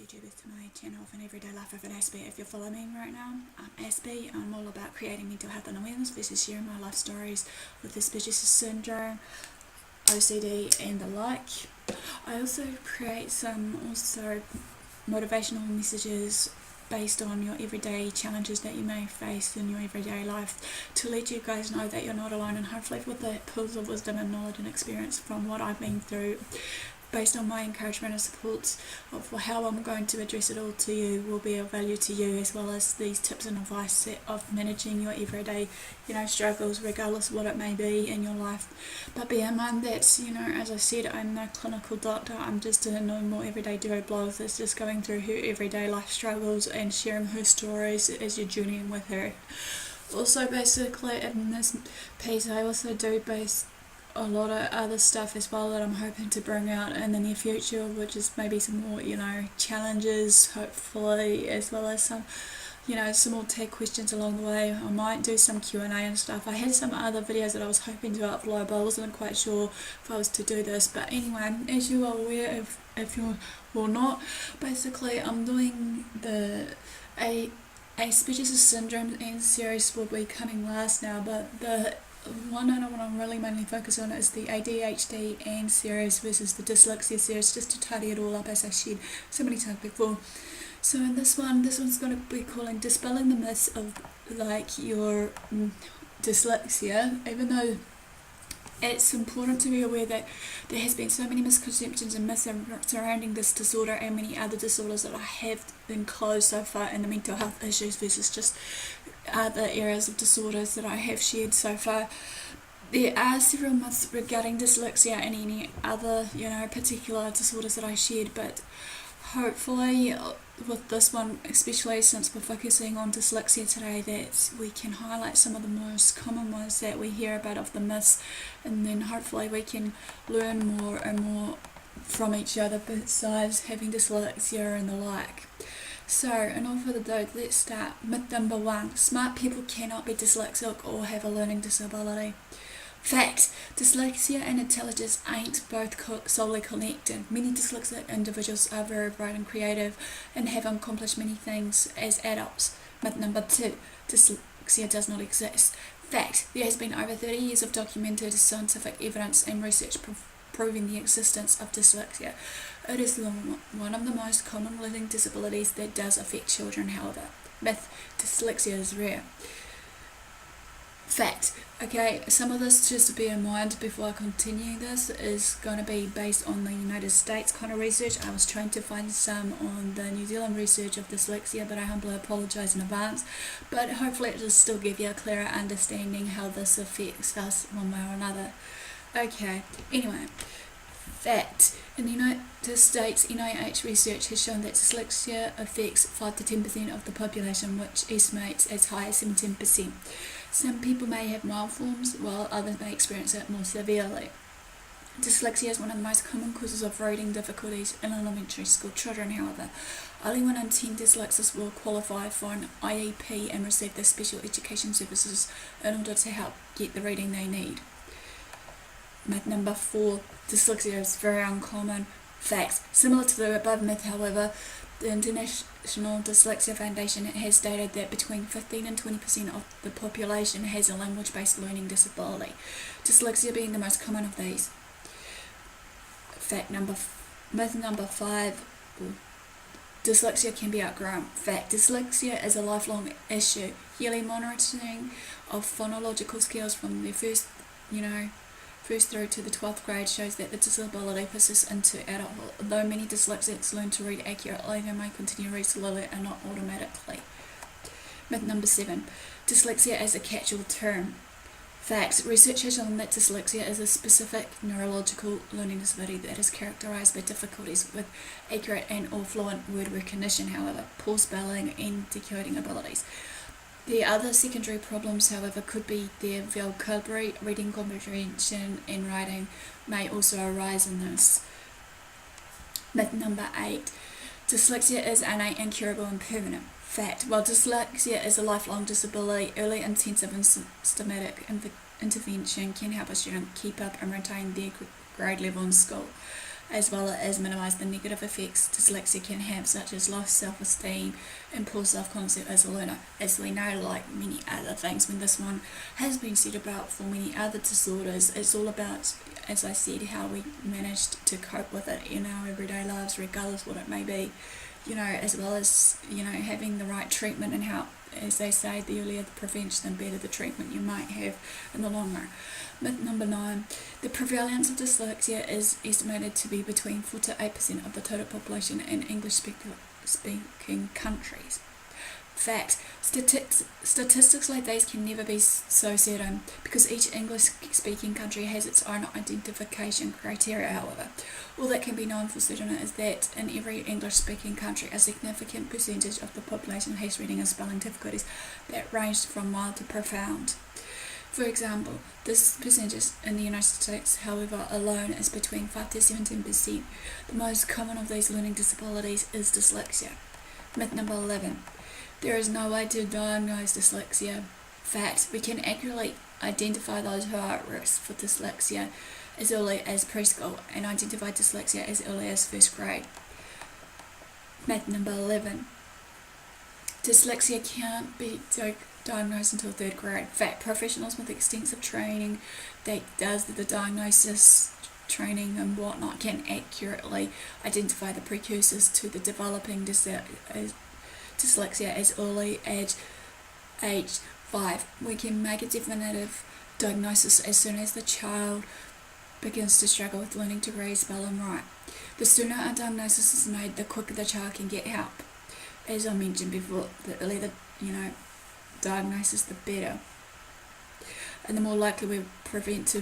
YouTubers to my channel of an everyday life of an Aspie. If you're following me right now, I'm Aspie. I'm all about creating mental health and awareness versus sharing my life stories with dyslexic syndrome, OCD and the like. I also create some motivational messages based on your everyday challenges that you may face in your everyday life to let you guys know that you're not alone, and hopefully with the pearls of wisdom and knowledge and experience from what I've been through, based on my encouragement and support of how I'm going to address it all to you, will be of value to you, as well as these tips and advice of managing your everyday, struggles, regardless of what it may be in your life. But bear in mind that, as I said, I'm no clinical doctor. I'm just a normal everyday duo blogger that's just going through her everyday life struggles and sharing her stories as you're journeying with her. Also, basically, in this piece, I also do base a lot of other stuff as well that I'm hoping to bring out in the near future, which is maybe some more, challenges, hopefully, as well as some, some more tag questions along the way. I might do some Q&A and stuff. I had some other videos that I was hoping to upload, but I wasn't quite sure if I was to do this. But anyway, as you are aware, if you will not, basically I'm doing the AspieAnswersAll syndrome series will be coming last now, but the one I want to really mainly focus on is the ADHD and series versus the dyslexia series, just to tidy it all up, as I said so many times before. So in this one's going to be calling Dispelling the Myths of your dyslexia, even though it's important to be aware that there has been so many misconceptions and myths surrounding this disorder and many other disorders that I have enclosed so far in the mental health issues versus just other areas of disorders that I have shared so far. There are several myths regarding dyslexia and any other, particular disorders that I shared, but hopefully with this one, especially since we're focusing on dyslexia today, that we can highlight some of the most common ones that we hear about of the myths, and then hopefully we can learn more and more from each other besides having dyslexia and the like. So, enough further ado, let's start. Myth number 1. Smart people cannot be dyslexic or have a learning disability. Fact: dyslexia and intelligence ain't both solely connected. Many dyslexic individuals are very bright and creative and have accomplished many things as adults. Myth number 2. Dyslexia does not exist. Fact: there has been over 30 years of documented scientific evidence and research proving the existence of dyslexia. It is one of the most common learning disabilities that does affect children, however. Myth: dyslexia is rare. Fact: okay, some of this just to bear in mind before I continue this is going to be based on the United States kind of research. I was trying to find some on the New Zealand research of dyslexia, but I humbly apologise in advance. But hopefully it will still give you a clearer understanding how this affects us one way or another. Okay, anyway. Fact: in the United States, NIH research has shown that dyslexia affects 5 to 10% of the population, which estimates as high as 17%. Some people may have mild forms, while others may experience it more severely. Dyslexia is one of the most common causes of reading difficulties in elementary school children, however. Only 1 in 10 dyslexics will qualify for an IEP and receive the special education services in order to help get the reading they need. Myth number 4. Dyslexia is very uncommon. Fact: similar to the above myth, however, the International Dyslexia Foundation has stated that between 15 and 20% of the population has a language-based learning disability, dyslexia being the most common of these. Myth number 5. Dyslexia can be outgrown. Fact: dyslexia is a lifelong issue. Yearly monitoring of phonological skills from the first through to the 12th grade shows that the disability persists into adulthood. Although many dyslexics learn to read accurately, they may continue to read slowly and not automatically. Myth number 7. Dyslexia as a catch-all term. Facts: research has shown that dyslexia is a specific neurological learning disability that is characterized by difficulties with accurate and or fluent word recognition, however, poor spelling and decoding abilities. The other secondary problems, however, could be their vocabulary, reading comprehension, and writing may also arise in this. Myth number 8. Dyslexia is innate, incurable, and permanent. Fact: while dyslexia is a lifelong disability, early intensive and systematic intervention can help a student keep up and retain their grade level in school. as well as minimise the negative effects dyslexia can have, such as low self-esteem and poor self-concept as a learner. As we know, like many other things, when this one has been said about for many other disorders, it's all about, as I said, how we managed to cope with it in our everyday lives, regardless what it may be, as well as, having the right treatment and how, as they say, the earlier the prevention, the better the treatment you might have in the long run. Myth number 9, the prevalence of dyslexia is estimated to be between 4 to 8% of the total population in English-speaking countries. Fact, statistics like these can never be so certain because each English-speaking country has its own identification criteria. However, all that can be known for certain is that in every English-speaking country, a significant percentage of the population has reading and spelling difficulties that range from mild to profound. For example, this percentage in the United States, however, alone is between 5 to 17%. The most common of these learning disabilities is dyslexia. Myth number 11. There is no way to diagnose dyslexia. Fact, we can accurately identify those who are at risk for dyslexia as early as preschool and identify dyslexia as early as first grade. Myth number 11. Dyslexia can't be diagnosed until 3rd grade. Fact, professionals with extensive training that does the diagnosis training and whatnot can accurately identify the precursors to the developing dyslexia as early as age 5. We can make a definitive diagnosis as soon as the child begins to struggle with learning to read, spell and write. The sooner a diagnosis is made, the quicker the child can get help. As I mentioned before, the earlier the diagnosis, the better. And the more likely we prevent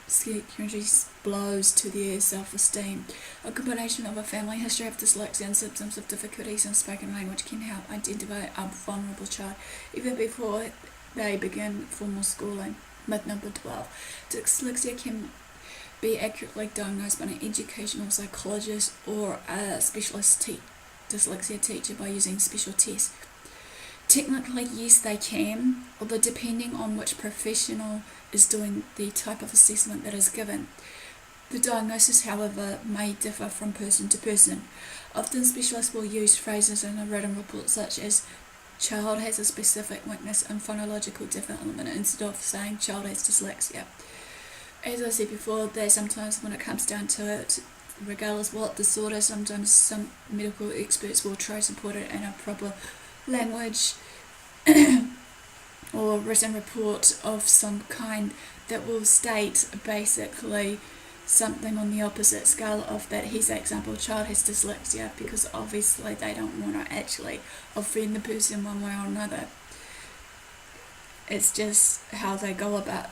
secondary blows to their self-esteem. A combination of a family history of dyslexia and symptoms of difficulties in spoken language can help identify a vulnerable child even before they begin formal schooling. Myth number 12. Dyslexia can be accurately diagnosed by an educational psychologist or a specialist dyslexia teacher by using special tests. Technically, yes, they can, although depending on which professional is doing the type of assessment that is given. The diagnosis, however, may differ from person to person. Often specialists will use phrases in a written report such as child has a specific weakness in phonological development instead of saying child has dyslexia. As I said before, that sometimes when it comes down to it, regardless what disorder, sometimes some medical experts will try to put it in a proper language or written report of some kind that will state basically something on the opposite scale of that. Here's an example, child has dyslexia, because obviously they don't want to actually offend the person one way or another. It's just how they go about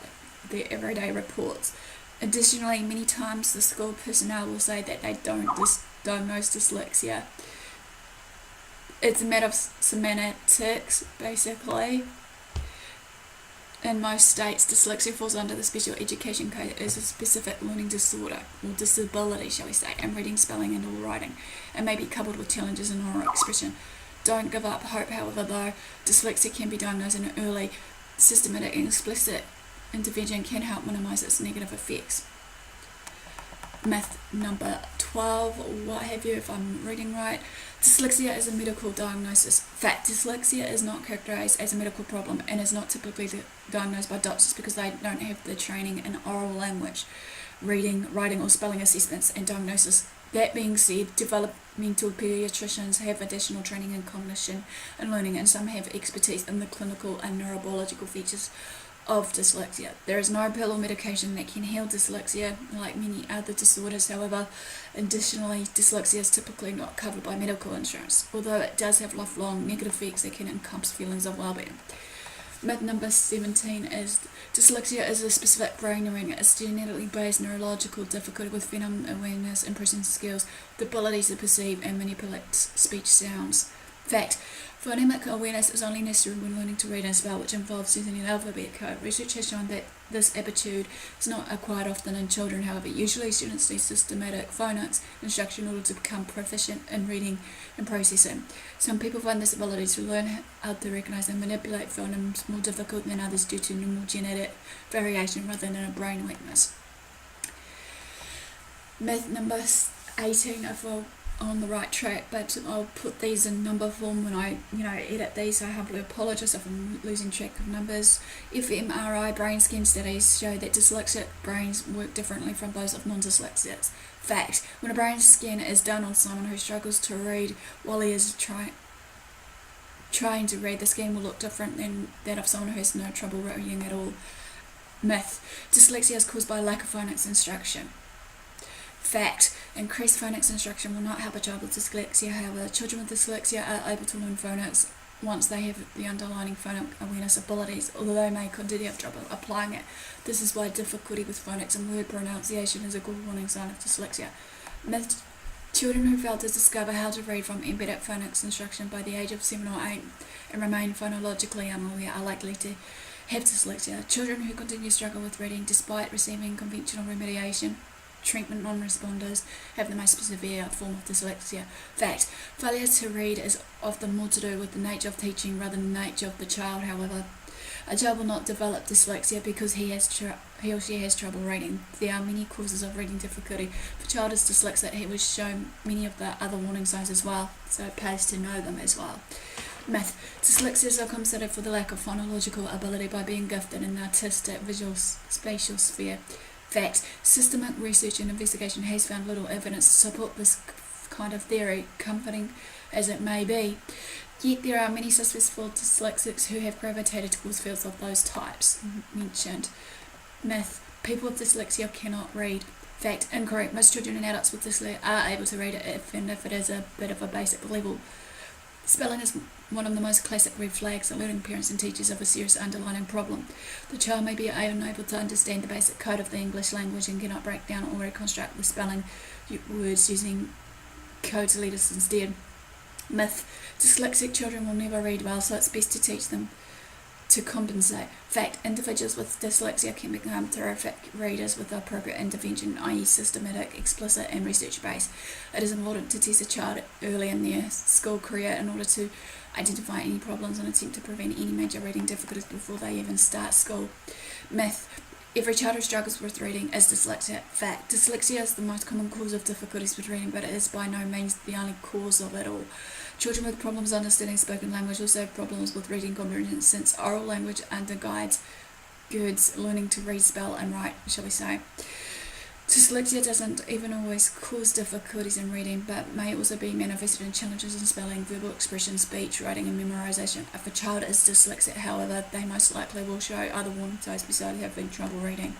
their everyday reports. Additionally, many times the school personnel will say that they don't diagnose dyslexia. It's a matter of semantics, basically. In most states, dyslexia falls under the Special Education Code as a specific learning disorder, or disability, shall we say, in reading, spelling and all writing, and may be coupled with challenges in oral expression. Don't give up hope, however, though. Dyslexia can be diagnosed in an early, systematic and explicit intervention can help minimise its negative effects. Myth number 12, what have you, if I'm reading right. Dyslexia is a medical diagnosis. Fact, dyslexia is not characterised as a medical problem and is not typically diagnosed by doctors because they don't have the training in oral language, reading, writing or spelling assessments and diagnosis. That being said, developmental pediatricians have additional training in cognition and learning, and some have expertise in the clinical and neurobiological features of dyslexia. There is no pill or medication that can heal dyslexia, like many other disorders. However, additionally, dyslexia is typically not covered by medical insurance, although it does have lifelong negative effects that can encompass feelings of well-being. Myth number 17 is dyslexia is a specific brain ring. It's genetically based neurological difficulty with phenomenon awareness and presence skills, the ability to perceive and manipulate speech sounds. Fact, phonemic awareness is only necessary when learning to read and spell, which involves using an alphabet code. Research has shown that this aptitude is not acquired often in children. However, usually students need systematic phonics instruction in order to become proficient in reading and processing. Some people find this ability to learn how to recognize and manipulate phonemes more difficult than others due to normal genetic variation rather than a brain weakness. Myth number 18, if we're on the right track, but I'll put these in number form when I edit these, so I humbly apologise if I'm losing track of numbers. fMRI brain scan studies show that dyslexic brains work differently from those of non-dyslexics. Fact: when a brain scan is done on someone who struggles to read while he is trying to read, the scan will look different than that of someone who has no trouble reading at all. Myth: dyslexia is caused by lack of phonics instruction. Fact: increased phonics instruction will not help a child with dyslexia. However, children with dyslexia are able to learn phonics once they have the underlying phonic awareness abilities, although they may continue to have trouble applying it. This is why difficulty with phonics and word pronunciation is a good warning sign of dyslexia. Myth: children who fail to discover how to read from embedded phonics instruction by the age of 7 or 8 and remain phonologically unaware are likely to have dyslexia. Children who continue to struggle with reading despite receiving conventional remediation treatment non-responders have the most severe form of dyslexia. Fact: failure to read is often more to do with the nature of teaching rather than the nature of the child. However, a child will not develop dyslexia because he or she has trouble reading. There are many causes of reading difficulty. If a child is dyslexic, he will show many of the other warning signs as well, so it pays to know them as well. Myth: dyslexics are considered for the lack of phonological ability by being gifted in the artistic, visual, spatial sphere. Fact: systematic research and investigation has found little evidence to support this kind of theory, comforting as it may be. Yet there are many successful dyslexics who have gravitated towards fields of those types mentioned. Myth: people with dyslexia cannot read. Fact: incorrect. Most children and adults with dyslexia are able to read it if it is a bit of a basic level. Spelling is one of the most classic red flags alerting parents and teachers of a serious underlying problem. The child may be unable to understand the basic code of the English language and cannot break down or reconstruct the spelling words using codes letters instead. Myth: dyslexic children will never read well, so it's best to teach them to compensate. Fact: individuals with dyslexia can become terrific readers with appropriate intervention, i.e. systematic, explicit and research-based. It is important to test a child early in their school career in order to identify any problems and attempt to prevent any major reading difficulties before they even start school. Myth: every child who struggles with reading is dyslexic. Fact: dyslexia is the most common cause of difficulties with reading, but it is by no means the only cause of it all. Children with problems understanding spoken language also have problems with reading comprehension, since oral language undergirds learning to read, spell and write, shall we say. Dyslexia doesn't even always cause difficulties in reading, but may also be manifested in challenges in spelling, verbal expression, speech, writing and memorization. If a child is dyslexic, however, they most likely will show other warning signs besides having trouble reading.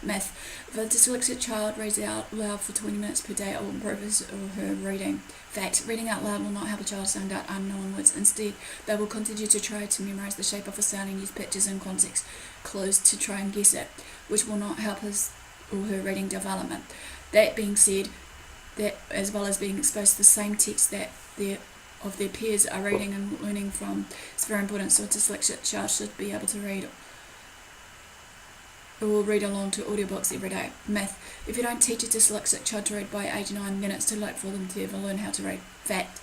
Myth: if a dyslexic child reads out loud for 20 minutes per day, it will improve his or her reading. Fact: reading out loud will not help a child sound out unknown words. Instead, they will continue to try to memorize the shape of a sound and use pictures and context clues to try and guess it, which will not help his or her reading development. That being said, that as well as being exposed to the same text that their peers are reading and learning from, it's very important. So a dyslexic child should be able to read or will read along to audiobooks every day. Myth: if you don't teach a dyslexic child to read by age 9, then it's too late for them to ever learn how to read. Fact: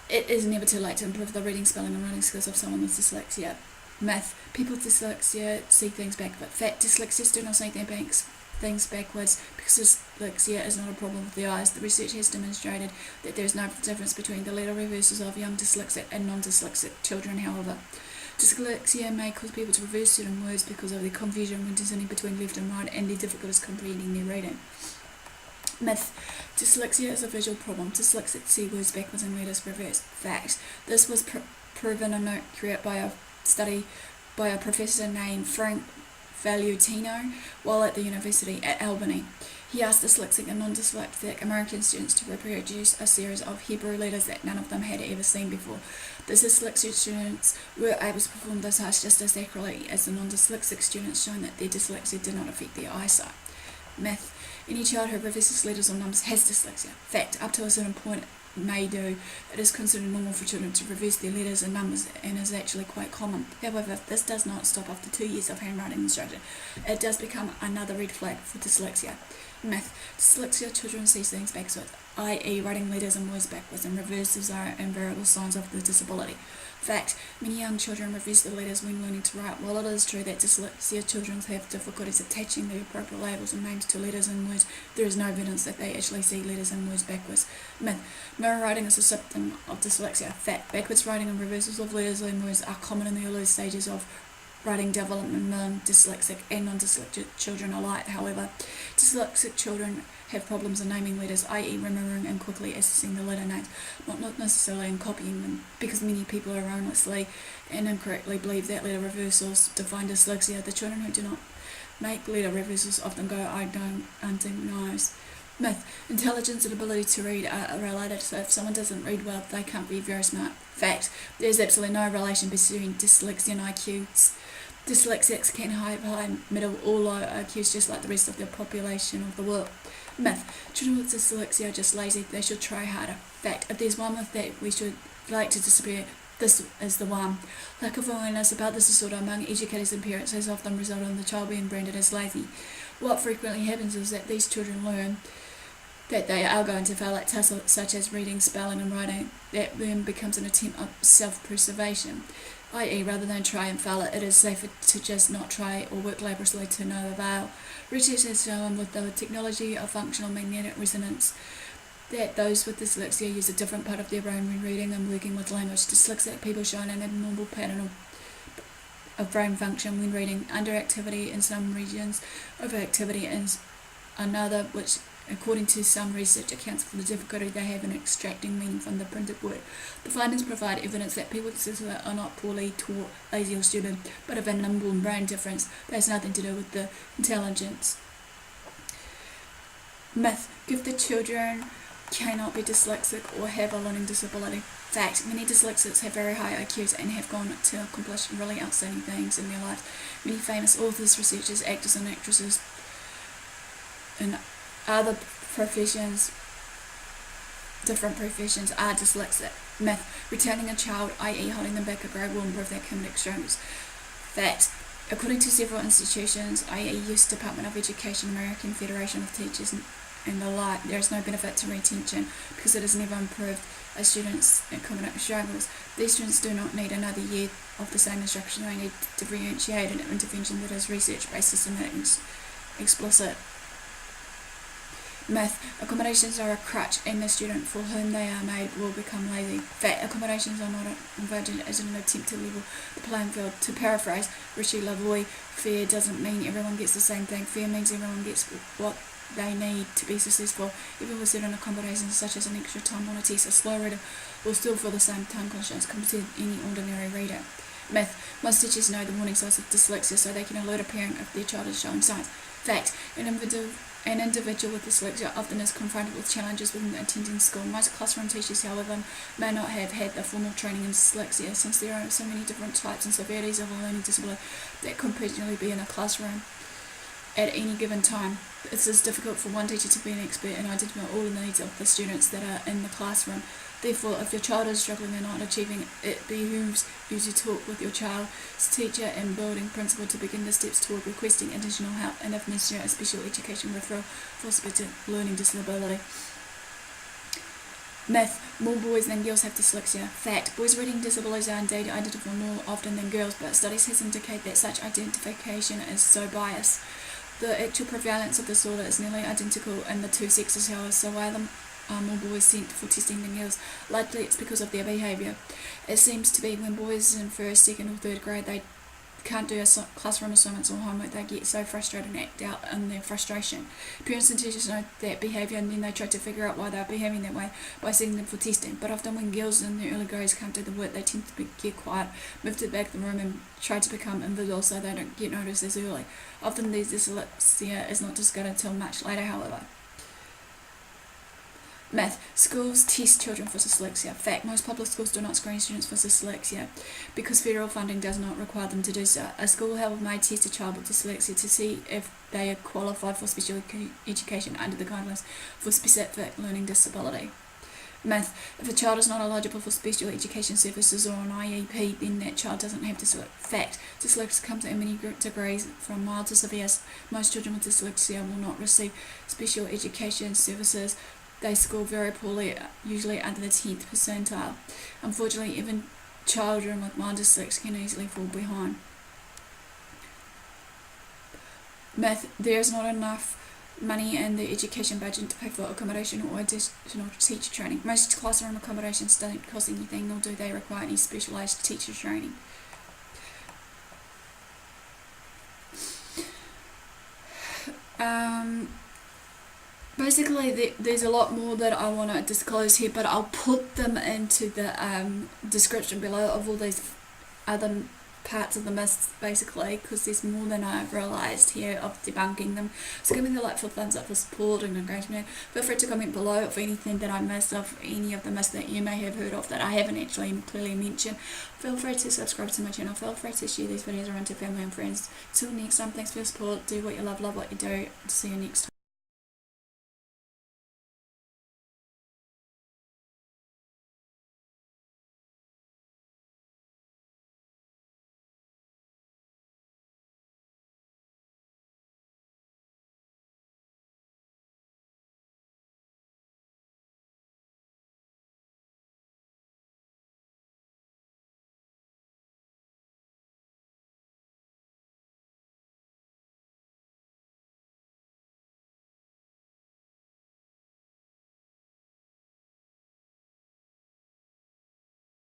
it is never too late to improve the reading, spelling and writing skills of someone with dyslexia. Myth: people with dyslexia see things backwards. Fact: dyslexics do not see things backwards because dyslexia is not a problem with the eyes. The research has demonstrated that there is no difference between the letter reversals of young dyslexic and non-dyslexic children. However, dyslexia may cause people to reverse certain words because of the confusion when discerning between left and right and their difficulties comprehending their reading. Myth: dyslexia is a visual problem. Dyslexics see words backwards and letters reversed. Fact: this was proven inaccurate by a study by a professor named Frank Valentino while at the University at Albany. He asked dyslexic and non-dyslexic American students to reproduce a series of Hebrew letters that none of them had ever seen before. The dyslexic students were able to perform this task just as accurately as the non-dyslexic students, showing that their dyslexia did not affect their eyesight. Myth: any child who reverses letters or numbers has dyslexia. Fact: up to a certain point may do. It is considered normal for children to reverse their letters and numbers and is actually quite common. However, if this does not stop after 2 years of handwriting instruction, it does become another red flag for dyslexia. Myth. Dyslexia children see things backwards, i.e. writing letters and words backwards, and reverses are invariable signs of the disability. Fact. Many young children reverse the letters when learning to write. While it is true that dyslexia children have difficulties attaching the appropriate labels and names to letters and words, there is no evidence that they actually see letters and words backwards. Myth. Mirror writing is a symptom of dyslexia. Fact. Backwards writing and reversals of letters and words are common in the early stages of writing development among dyslexic and non-dyslexic children alike. However, dyslexic children have problems in naming letters, i.e. remembering and quickly accessing the letter names, not necessarily in copying them, because many people erroneously and incorrectly believe that letter reversals define dyslexia. The children who do not make letter reversals often go undiagnosed. Myth. Intelligence and ability to read are related, so if someone doesn't read well, they can't be very smart. Fact. There is absolutely no relation between dyslexia and IQs. Dyslexics can have high, middle, or low IQs just like the rest of the population of the world. Myth. Children with dyslexia are just lazy, they should try harder. Fact. If there's one myth that we should like to disappear, this is the one. Lack of awareness about this disorder among educators and parents has often resulted in the child being branded as lazy. What frequently happens is that these children learn that they are going to fail at tasks such as reading, spelling and writing. That then becomes an attempt at self-preservation, i.e. rather than try and fail it is safer to just not try or work laboriously to no avail. Research has shown with the technology of functional magnetic resonance that those with dyslexia use a different part of their brain when reading and working with language. Dyslexic people show an abnormal pattern of brain function when reading, underactivity in some regions, overactivity in another, which according to some research accounts for the difficulty they have in extracting meaning from the printed word. The findings provide evidence that people with dyslexia are not poorly taught, lazy or stupid, but have an inborn brain difference that has nothing to do with the intelligence. Myth. Gifted children cannot be dyslexic or have a learning disability. Fact. Many dyslexics have very high IQs and have gone to accomplish really outstanding things in their lives. Many famous authors, researchers, actors and actresses and other professions, different professions, are dyslexic. Myth. Returning a child, i.e. holding them back a grade, will improve their academic strengths. Fact. According to several institutions, i.e. U.S. Department of Education, American Federation of Teachers and the like, there is no benefit to retention because it has never improved a student's academic struggles. These students do not need another year of the same instruction. They need differentiated intervention that is research-based, systematic and explicit. Myth. Accommodations are a crutch and the student for whom they are made will become lazy. Fact. Accommodations are not invented as an attempt to level the playing field. To paraphrase Richie Lavoie, fair doesn't mean everyone gets the same thing. Fair means everyone gets what they need to be successful. Even with certain accommodations such as an extra time on a test, a slow reader will still feel the same time constraints compared to any ordinary reader. Myth. Most teachers know the warning signs of dyslexia so they can alert a parent if their child is showing signs. Fact. An individual with dyslexia often is confronted with challenges when attending school. Most classroom teachers, however, may not have had the formal training in dyslexia, since there are so many different types and severities of a learning disability that could potentially be in a classroom at any given time. It is difficult for one teacher to be an expert and identify all the needs of the students that are in the classroom. Therefore, if your child is struggling and not achieving, it behooves you to talk with your child's teacher and building principal to begin the steps toward requesting additional help and, if necessary, a special education referral for specific learning disability. Myth. More boys than girls have dyslexia. Fact. Boys' reading disabilities are indeed identified more often than girls, but studies have indicated that such identification is so biased. The actual prevalence of disorder is nearly identical in the two sexes, however, so why are more boys sent for testing than girls? Likely it's because of their behaviour. It seems to be when boys in first, second or third grade they can't do classroom assignments or homework, they get so frustrated and act out in their frustration. Parents and teachers know that behaviour and then they try to figure out why they're behaving that way by sending them for testing. But often when girls in their early grades can't do the work, they tend to get quiet, move to the back of the room and try to become invisible so they don't get noticed as early. Often this dyslexia is not discovered until much later, however. Myth. Schools test children for dyslexia. Fact. Most public schools do not screen students for dyslexia because federal funding does not require them to do so. A school, however, may test a child with dyslexia to see if they are qualified for special education under the guidelines for specific learning disability. Myth: if a child is not eligible for special education services or an IEP, then that child doesn't have dyslexia. Fact: dyslexia comes in many degrees, from mild to severe. Most children with dyslexia will not receive special education services. They score very poorly, usually under the 10th percentile. Unfortunately, even children with mild dyslexia can easily fall behind. Myth: there is not enough money in the education budget to pay for accommodation or additional teacher training. Most classroom accommodations don't cost anything, nor do they require any specialised teacher training. Basically, there's a lot more that I want to disclose here, but I'll put them into the description below of all these other parts of the myths, basically, because there's more than I've realised here of debunking them. So give me the for thumbs up for support and engagement. Feel free to comment below of anything that I missed, of any of the myths that you may have heard of that I haven't actually clearly mentioned. Feel free to subscribe to my channel. Feel free to share these videos around to family and friends. Till next time, thanks for your support. Do what you love what you do. See you next time.